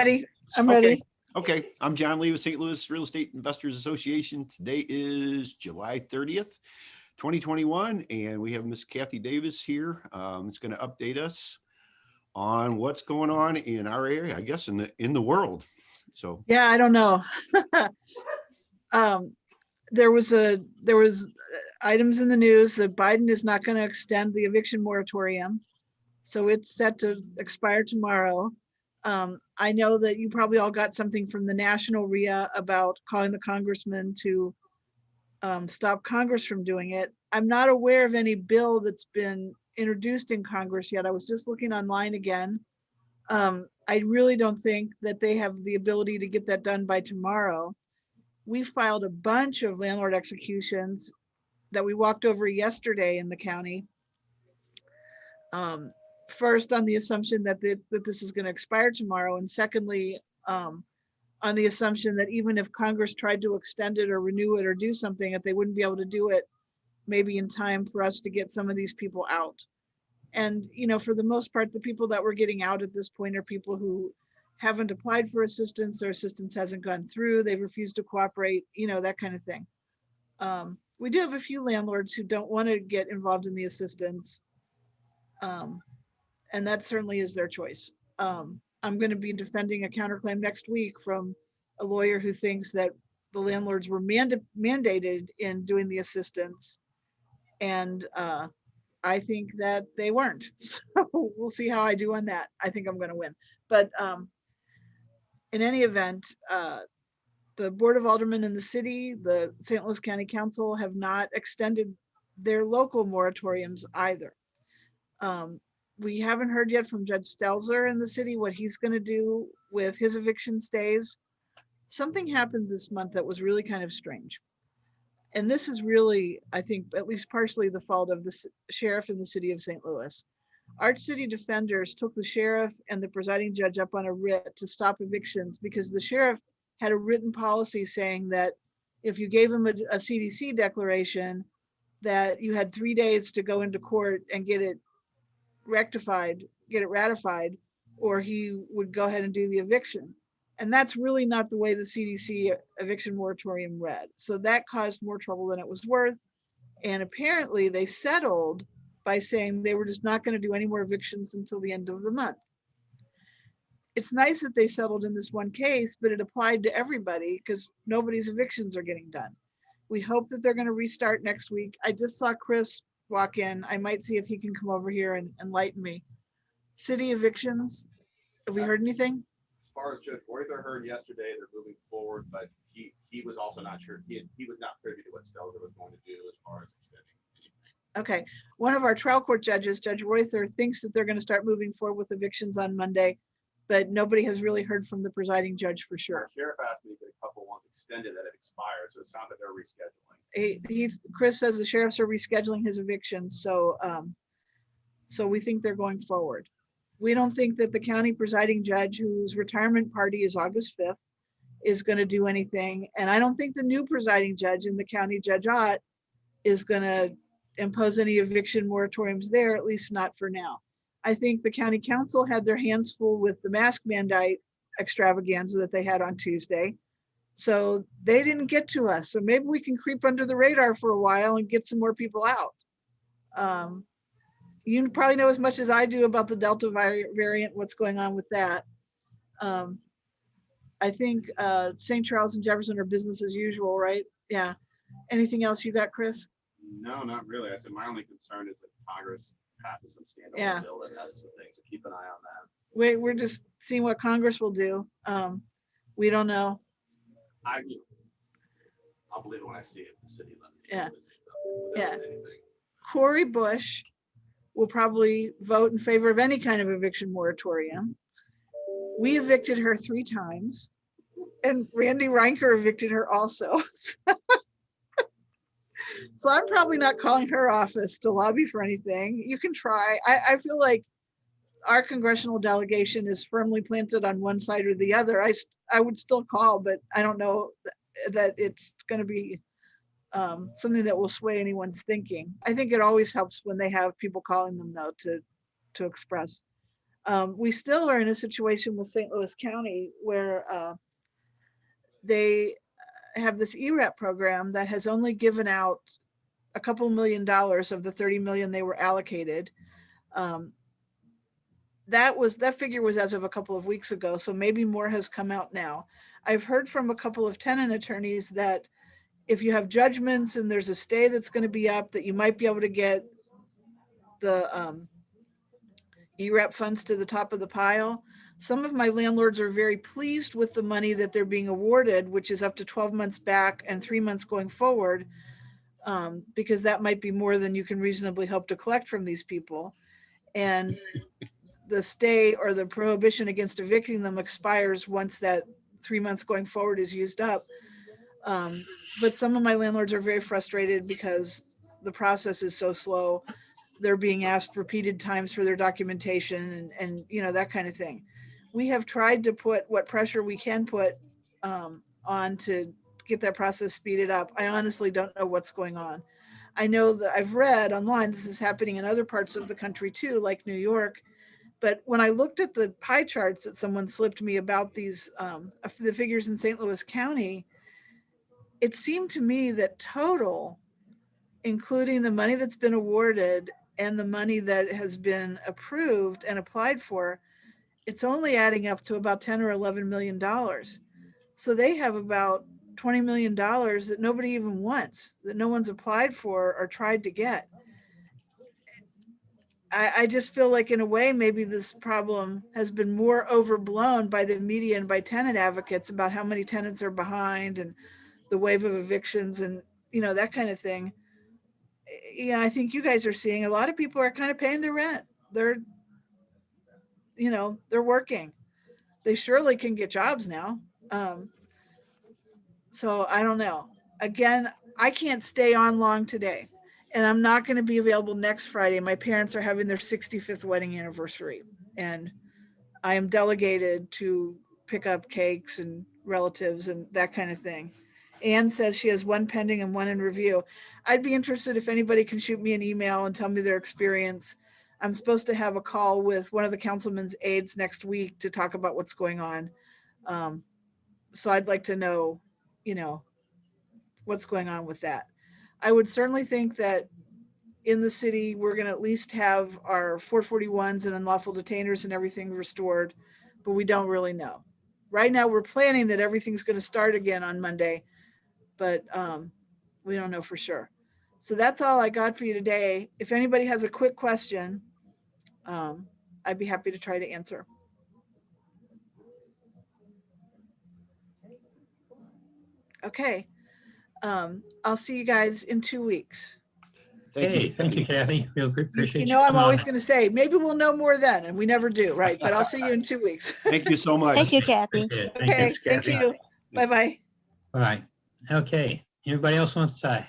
ready. I'm Okay. ready. Okay. I'm John Lee with St. Louis Real Estate Investors Association. Today is July 30th, 2021, and we have Miss Kathy Davis here. It's going to update us on what's going on in our area, I guess, in the world. So Yeah, I don't know. There was items in the news that Biden is not going to extend the eviction moratorium, so it's set to expire tomorrow. I know that you probably all got something from the national REIA about calling the congressman to stop Congress from doing it. I'm not aware of any bill that's been introduced in Congress yet. I was just looking online again. I really don't think that they have the ability to get that done by tomorrow. We filed a bunch of landlord executions that we walked over yesterday in the county. First, on the assumption that this is going to expire tomorrow, and secondly, on the assumption that even if Congress tried to extend it or renew it or do something, that they wouldn't be able to do it maybe in time for us to get some of these people out. And, you know, for the most part, the people that we're getting out at this point are people who haven't applied for assistance, or assistance hasn't gone through, they've refused to cooperate, you know, that kind of thing. We do have a few landlords who don't want to get involved in the assistance. And that certainly is their choice. I'm going to be defending a counterclaim next week from a lawyer who thinks that the landlords were mandated in doing the assistance. And I think that they weren't. So we'll see how I do on that. I think I'm going to win. But in any event, the Board of Aldermen in the city, the St. Louis County Council have not extended their local moratoriums either. We haven't heard yet from Judge Stelzer in the city what he's going to do with his eviction stays. Something happened this month that was really kind of strange. And this is really, I think, at least partially the fault of the sheriff in the city of St. Louis. Our city defenders took the sheriff and the presiding judge up on a writ to stop evictions because the sheriff had a written policy saying that if you gave him a CDC declaration, that you had 3 days to go into court and get it rectified, get it ratified, or he would go ahead and do the eviction. And that's really not the way the CDC eviction moratorium read. So that caused more trouble than it was worth. And apparently they settled by saying they were just not going to do any more evictions until the end of the month. It's nice that they settled in this one case, but it applied to everybody because nobody's evictions are getting done. We hope that they're going to restart next week. I just saw Chris walk in. I might see if he can come over here and enlighten me. City evictions, have we heard anything? As far as Judge Reuther heard yesterday, they're moving forward, but he was also not sure. He was not privy to what Stelzer was going to do as far as extending anything. Okay. One of our trial court judges, Judge Reuther, thinks that they're going to start moving forward with evictions on Monday, but nobody has really heard from the presiding judge for sure. Our sheriff asked me to get a couple ones extended that had expired, so it sounds like they're rescheduling. Chris says the sheriffs are rescheduling his evictions, so we think they're going forward. We don't think that the county presiding judge, whose retirement party is August 5th, is going to do anything. And I don't think the new presiding judge in the county, Judge Ott, is going to impose any eviction moratoriums there, at least not for now. I think the county council had their hands full with the mask mandate extravaganza that they had on Tuesday. So they didn't get to us. So maybe we can creep under the radar for a while and get some more people out. You probably know as much as I do about the Delta variant, what's going on with that. I think St. Charles and Jefferson are business as usual, right? Yeah. Anything else you got, Chris? No, not really. I said my only concern is that Congress passes some standalone bill that has some things, so keep an eye on that. We're just seeing what Congress will do. We don't know. I'll believe it when I see it. The city level. Yeah. Corey Bush will probably vote in favor of any kind of eviction moratorium. We evicted her 3 times, and Randy Reinker evicted her also. So I'm probably not calling her office to lobby for anything. You can try. I feel like our congressional delegation is firmly planted on one side or the other. I would still call, but I don't know that it's going to be something that will sway anyone's thinking. I think it always helps when they have people calling them, though, to express. We still are in a situation with St. Louis County where they have this ERAP program that has only given out a couple $1 million of the 30 million they were allocated. That figure was as of a couple of weeks ago, so maybe more has come out now. I've heard from a couple of tenant attorneys that if you have judgments and there's a stay that's going to be up, that you might be able to get the ERAP funds to the top of the pile. Some of my landlords are very pleased with the money that they're being awarded, which is up to 12 months back and 3 months going forward, because that might be more than you can reasonably hope to collect from these people. And the stay or the prohibition against evicting them expires once that 3 months going forward is used up. But some of my landlords are very frustrated because the process is so slow. They're being asked repeated times for their documentation and you know, that kind of thing. We have tried to put what pressure we can put on to get that process speeded up. I honestly don't know what's going on. I know that I've read online, this is happening in other parts of the country too, like New York. But when I looked at the pie charts that someone slipped me about these, the figures in St. Louis County, it seemed to me that total, including the money that's been awarded and the money that has been approved and applied for, it's only adding up to about 10 or 11 million dollars. So they have about $20 million that nobody even wants, that no one's applied for or tried to get. I just feel like in a way, maybe this problem has been more overblown by the media and by tenant advocates about how many tenants are behind and the wave of evictions and, you know, that kind of thing. Yeah, I think you guys are seeing a lot of people are kind of paying their rent. They're, you know, they're working. They surely can get jobs now. So I don't know. Again, I can't stay on long today, and I'm not going to be available next Friday. My parents are having their 65th wedding anniversary, and I am delegated to pick up cakes and relatives and that kind of thing. Anne says she has one pending and one in review. I'd be interested if anybody can shoot me an email and tell me their experience. I'm supposed to have a call with one of the councilman's aides next week to talk about what's going on. So I'd like to know, you know, what's going on with that. I would certainly think that in the city, we're going to at least have our 441s and unlawful detainers and everything restored, but we don't really know. Right now, we're planning that everything's going to start again on Monday, but we don't know for sure. So that's all I got for you today. If anybody has a quick question, I'd be happy to try to answer. Okay. I'll see you guys in 2 weeks. Hey, thank you, Kathy. We appreciate You know, I'm coming always on. going to say, maybe we'll know more then, and we never do, right? But I'll see you in 2 weeks. Thank you so much. Thank you, Kathy. Appreciate it. Okay, Thank you. thank you. Bye-bye. All right. Okay. Anybody else wants to say?